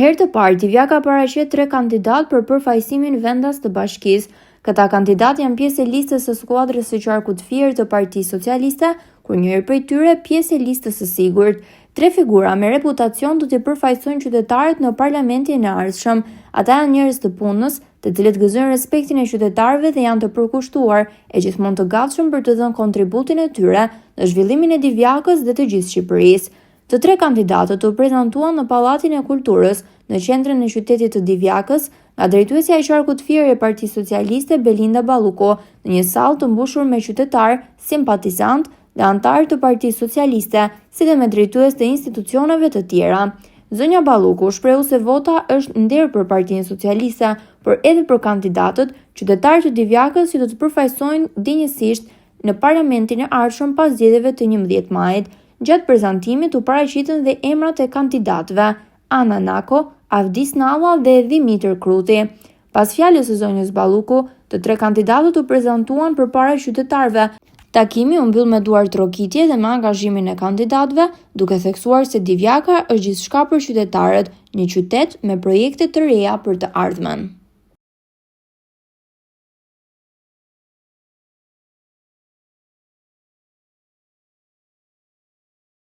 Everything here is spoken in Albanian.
Herë të parë, Divjaka paraqet 3 kandidat për përfaqësimin vendas të bashkisë. Këta kandidat janë pjesë e listës së skuadrës së qarkut fier të Partisë Socialiste, kur njëri prej tyre pjesë e listës së sigurt. 3 figura me reputacion do t'i përfaqësojnë qytetarët në parlamentin e ardhshëm. Ata janë njerëz të punës, të cilët gëzojnë respektin e qytetarëve dhe janë të përkushtuar e gjithmonë të gatshëm për të dhënë kontributin e tyre në zhvillimin e Divjakës dhe të gjithë Shqipërisë. Të 3 kandidatët u prezantuan në Pallatin e Kulturës, në qendrën e qytetit të Divjakës, nga drejtuesja e qarkut fier e Partisë Socialiste Belinda Balluko, në një sallë të mbushur me qytetarë, simpatizantë dhe antarë të Partisë Socialiste, si dhe me drejtues të institucioneve të tjera. Zonja Balluko shprehu se vota është nder për Partinë Socialiste, por edhe për kandidatët, qytetarët të Divjakës që do të përfaqësojnë dinjësisht në parlamentin e ardhshëm pas zgjedhjeve të 11 majit. Gjatë prezantimit u paraqitën dhe emrat e kandidatëve: Ana Nako, Avdis Nalla dhe Dimitër Kruti. Pas fjalës së zonjës Balluko, të 3 kandidatët u prezantuan përpara qytetarëve. Takimi u mbyll me duar trokitje dhe me angazhimin e kandidatëve, duke theksuar se Divjaka është gjithçka për qytetarët, një qytet me projekte të reja për të ardhmen.